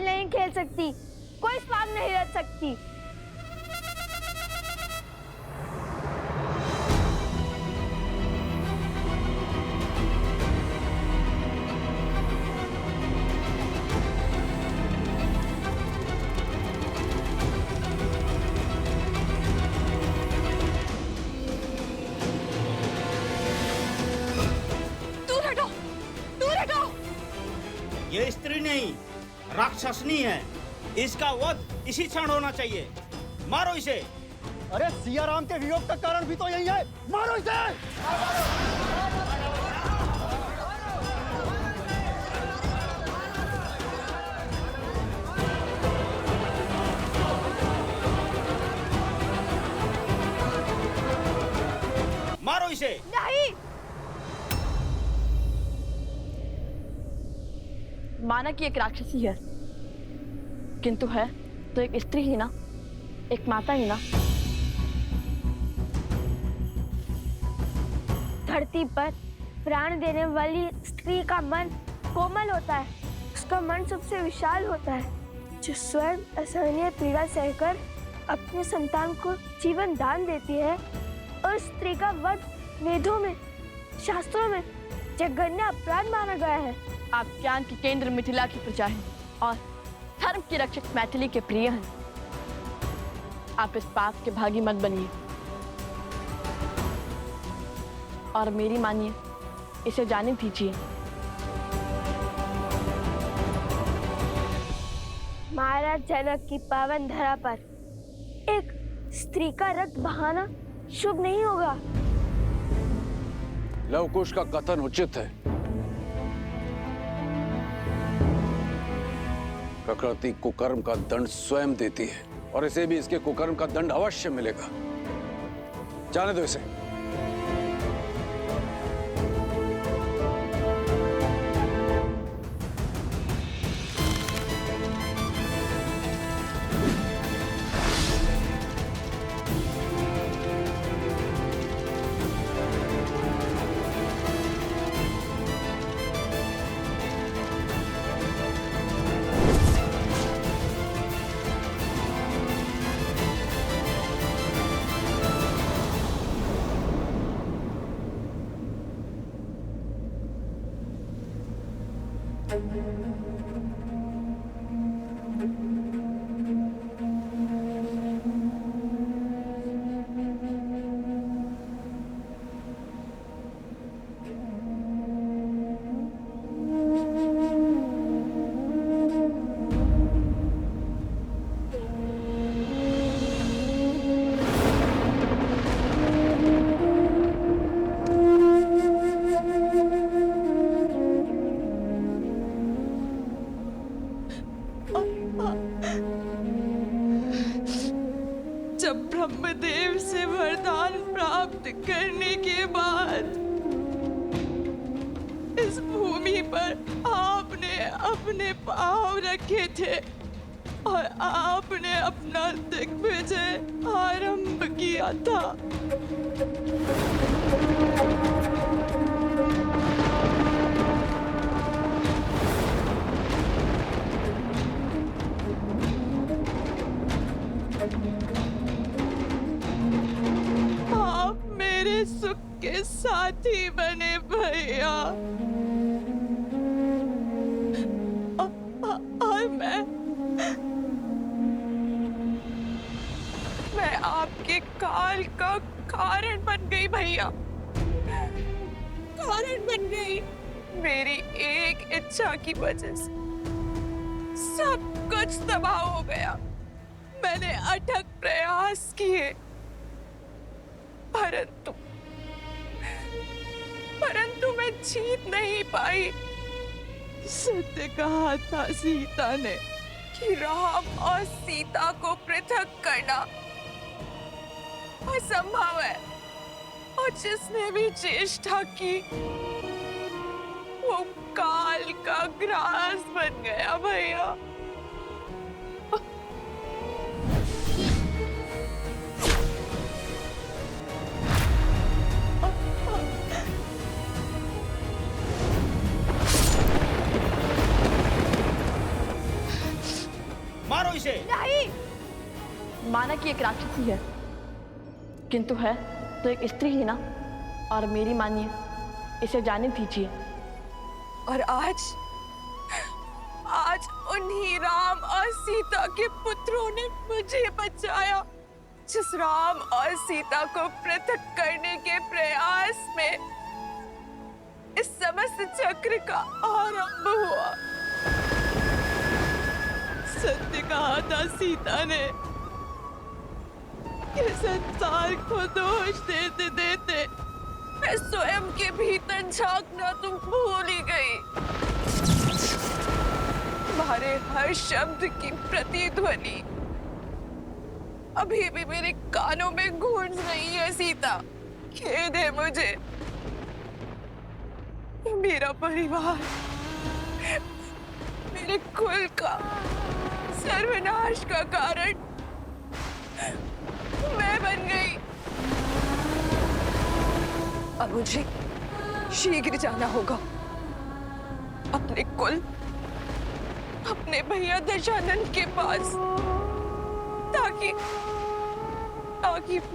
खेल नहीं खेल सकती, कोई स्वाद नहीं रच सकती। ये स्त्री नहीं, राक्षसनी है। इसका वध इसी क्षण होना चाहिए। मारो इसे। अरे सिया राम के वियोग का कारण भी तो यही है, मारो इसे। मारो इसे। नहीं, माना कि एक राक्षसी है, किंतु है तो एक स्त्री ही ना, एक माता ही ना। धरती पर प्राण देने वाली स्त्री का मन कोमल होता है, उसका मन सबसे विशाल होता है, जो स्वयं असहनीय पीड़ा सहकर अपने संतान को जीवन दान देती है। और स्त्री का वध वेदों में, शास्त्रों में जघन्य अपराध माना गया है। आप ज्ञान की केंद्र मिथिला की प्रजा हैं और धर्म की रक्षक मैथिली के प्रिय हैं। आप इस पाप के भागी मत बनिए और मेरी मानिए, इसे जाने दीजिए। महाराज जनक की पावन धरा पर एक स्त्री का रक्त बहाना शुभ नहीं होगा। लवकुश का कथन उचित है। प्रकृति कुकर्म का दंड स्वयं देती है और इसे भी इसके कुकर्म का दंड अवश्य मिलेगा। जाने दो इसे। जब ब्रह्मदेव से वरदान प्राप्त करने के बाद इस भूमि पर आपने अपने पांव रखे थे और आपने अपना दिग्विजय आरंभ किया था। आप मेरे सुख के साथी बने भैया। और मैं आपके काल का कारण बन गई भैया, कारण बन गई। मेरी एक इच्छा की वजह से सब कुछ तबाह हो गया। मैंने अथक प्रयास किए, परंतु मैं जीत नहीं पाई। सत्य कहा था सीता ने कि राम और सीता को पृथक करना असंभव है, और जिसने भी चेष्टा की वो काल का ग्रास बन गया भैया। मारो इसे। नहीं, माना कि एक राक्षसी है, किंतु है तो एक स्त्री ही ना। और मेरी मानिए, इसे जाने दीजिए। और आज उन्हीं राम और सीता के पुत्रों ने मुझे बचाया, जिस राम और सीता को पृथक करने के प्रयास में इस समस्त चक्र का आरंभ हुआ। सत्य कहा था सीता ने कि संसार को दोष देते देते मैं स्वयं के भीतर झांकना तुम भूल ही गई। तुम्हारे हर शब्द की प्रतिध्वनि अभी भी मेरे कानों में गूंज रही है सीता। खेद है मुझे। मेरा परिवार, मेरे कुल का सर्वनाश का कारण मैं बन गई। अब मुझे शीघ्र जाना होगा अपने कुल, अपने भैया दशानंद के पास, ताकि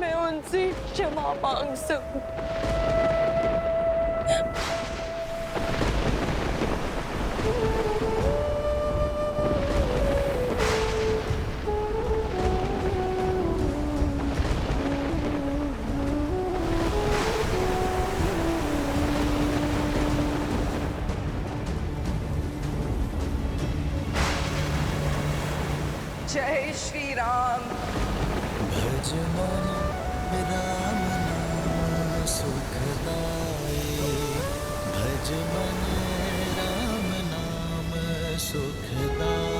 मैं उनसे क्षमा मांग सकूं। जय श्री राम। भज मन राम नाम सुखदाई, भज मन राम नाम सुखदाई।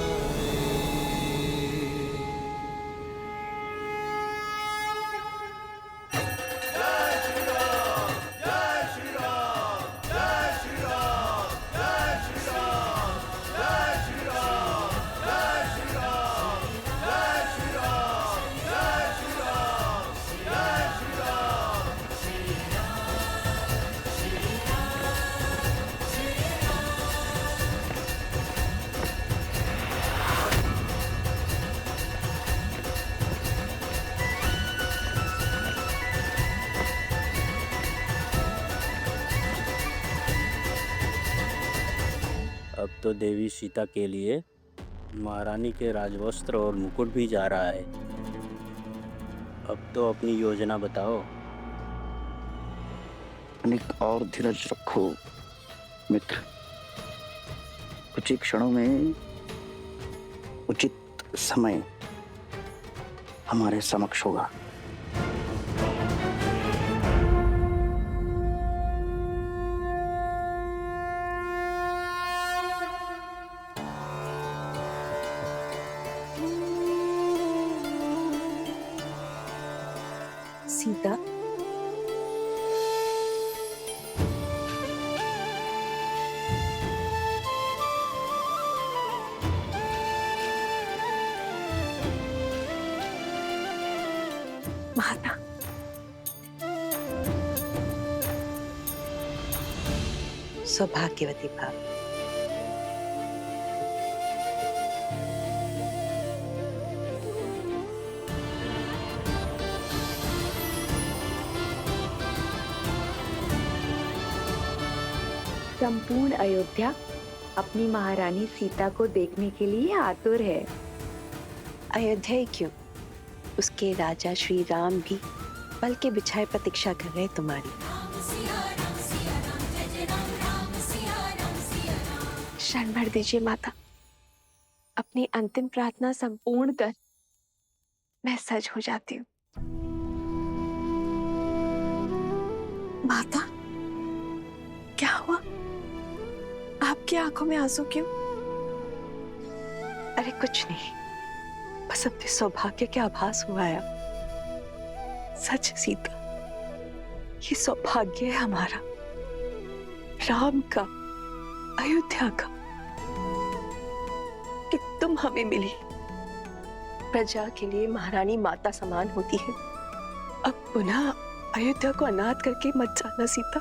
अब तो देवी सीता के लिए महारानी के राजवस्त्र और मुकुट भी जा रहा है। अब तो अपनी योजना बताओ। अनेक और धीरज रखो मित्र। कुछ ही क्षणों में उचित समय हमारे समक्ष होगा। सीता, माता, सौभाग्यवती भाव। संपूर्ण अयोध्या अपनी महारानी सीता को देखने के लिए आतुर है। अयोध्या ही क्यों, उसके राजा श्री राम भी पल के बिछाए प्रतीक्षा कर रहे तुम्हारी। क्षण भर दीजिए माता, अपनी अंतिम प्रार्थना संपूर्ण कर मैं सज हो जाती हूँ। माता, क्या हुआ? आपकी आंखों में आंसू क्यों? अरे कुछ नहीं, बस अपने सौभाग्य के आभास हुआ है। सच सीता, ये सौभाग्य है हमारा, राम का, अयोध्या का, कि तुम हमें मिली। प्रजा के लिए महारानी माता समान होती है। अब पुनः अयोध्या को अनाथ करके मत जाना सीता।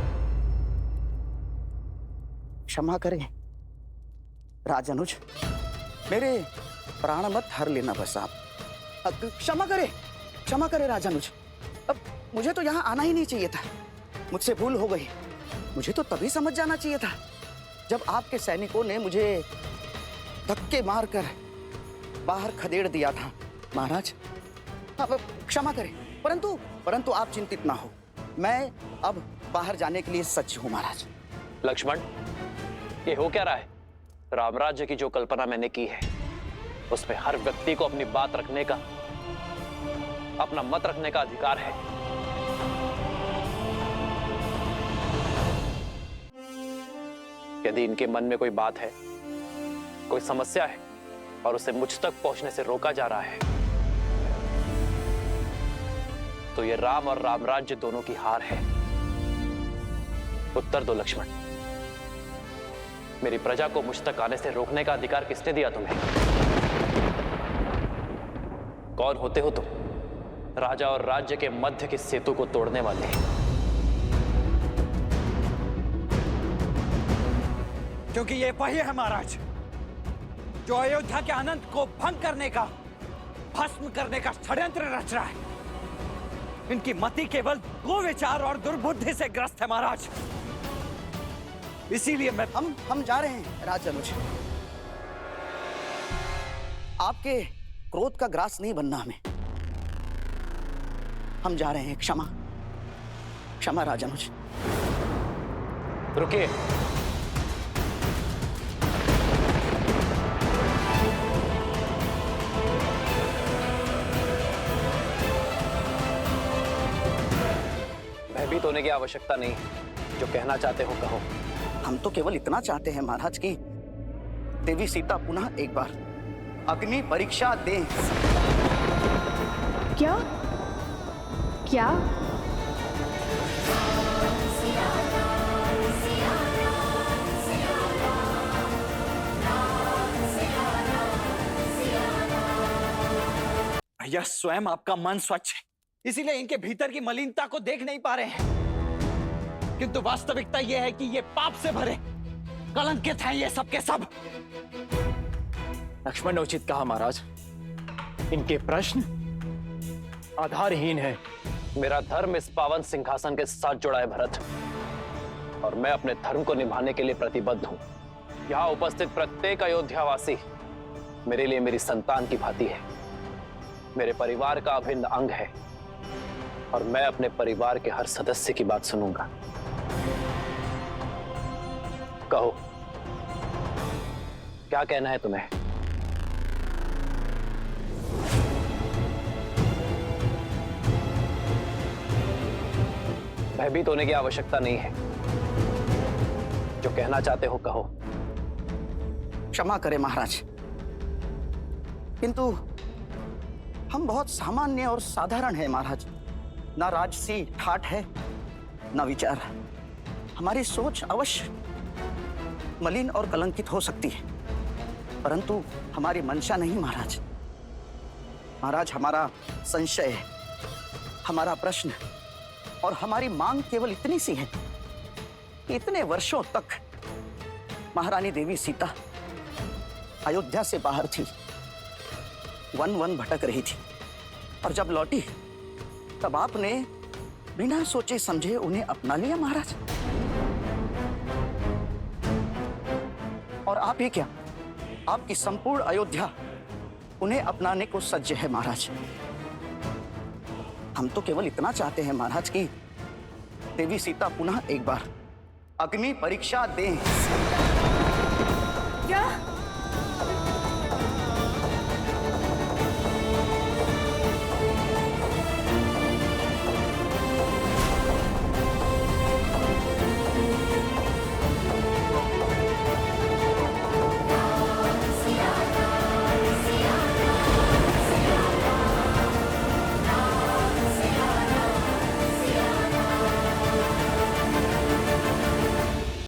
क्षमा करें राजनुज, मेरे प्राण मत हर लेना बस आप। क्षमा करे राजनुज। अब मुझे तो यहाँ आना ही नहीं चाहिए था, मुझसे भूल हो गई। मुझे तो तभी समझ जाना चाहिए था जब आपके सैनिकों ने मुझे धक्के मारकर बाहर खदेड़ दिया था महाराज। अब क्षमा करें, परंतु आप चिंतित ना हो, मैं अब बाहर जाने के लिए सज्ज हूं महाराज। लक्ष्मण, ये हो क्या रहा है? रामराज्य की जो कल्पना मैंने की है उसमें हर व्यक्ति को अपनी बात रखने का, अपना मत रखने का अधिकार है। यदि इनके मन में कोई बात है, कोई समस्या है और उसे मुझ तक पहुंचने से रोका जा रहा है, तो ये राम और रामराज्य दोनों की हार है। उत्तर दो लक्ष्मण, मेरी प्रजा को मुझ तक आने से रोकने का अधिकार किसने दिया तुम्हें? कौन होते हो तुम? राजा और राज्य के मध्य के सेतु को तोड़ने वाले। क्योंकि ये वही है महाराज जो अयोध्या के आनंद को भंग करने का, भस्म करने का षड्यंत्र रच रहा है। इनकी मति केवल कुविचार और दुर्बुद्धि से ग्रस्त है महाराज। इसीलिए मैं हम जा रहे हैं राजनुज। आपके क्रोध का ग्रास नहीं बनना हमें। हम जा रहे हैं। क्षमा राजनुज। रुकिए। भयभीत होने की आवश्यकता नहीं, जो कहना चाहते हो कहो। हम तो केवल इतना चाहते हैं महाराज कि देवी सीता पुनः एक बार अग्नि परीक्षा दें। क्या? भैया, स्वयं आपका मन स्वच्छ है, इसीलिए इनके भीतर की मलिनता को देख नहीं पा रहे हैं। किंतु वास्तविकता यह है कि ये पाप से भरे कलंकित हैं ये सब के सब। लक्ष्मण ने उचित कहा महाराज, इनके प्रश्न आधारहीन है। मेरा धर्म इस पावन सिंहासन के साथ जुड़ा है भरत, और मैं अपने धर्म को निभाने के लिए प्रतिबद्ध हूं। यहाँ उपस्थित प्रत्येक अयोध्यावासी मेरे लिए मेरी संतान की भांति है, मेरे परिवार का अभिन्न अंग है, और मैं अपने परिवार के हर सदस्य की बात सुनूंगा। कहो, क्या कहना है तुम्हें? भयभीत होने की आवश्यकता नहीं है, जो कहना चाहते हो कहो। क्षमा करें महाराज, किंतु हम बहुत सामान्य और साधारण हैं महाराज। ना राजसी ठाठ है, ना विचार। हमारी सोच अवश्य मलिन और कलंकित हो सकती है, परंतु हमारी मंशा नहीं महाराज। महाराज, हमारा संशय, हमारा प्रश्न और हमारी मांग केवल इतनी सी है कि इतने वर्षों तक महारानी देवी सीता अयोध्या से बाहर थी, वन भटक रही थी, और जब लौटी तब आपने बिना सोचे समझे उन्हें अपना लिया महाराज। और आप ही क्या, आपकी संपूर्ण अयोध्या उन्हें अपनाने को सज्ज है महाराज। हम तो केवल इतना चाहते हैं महाराज कि देवी सीता पुनः एक बार अग्नि परीक्षा दें। क्या?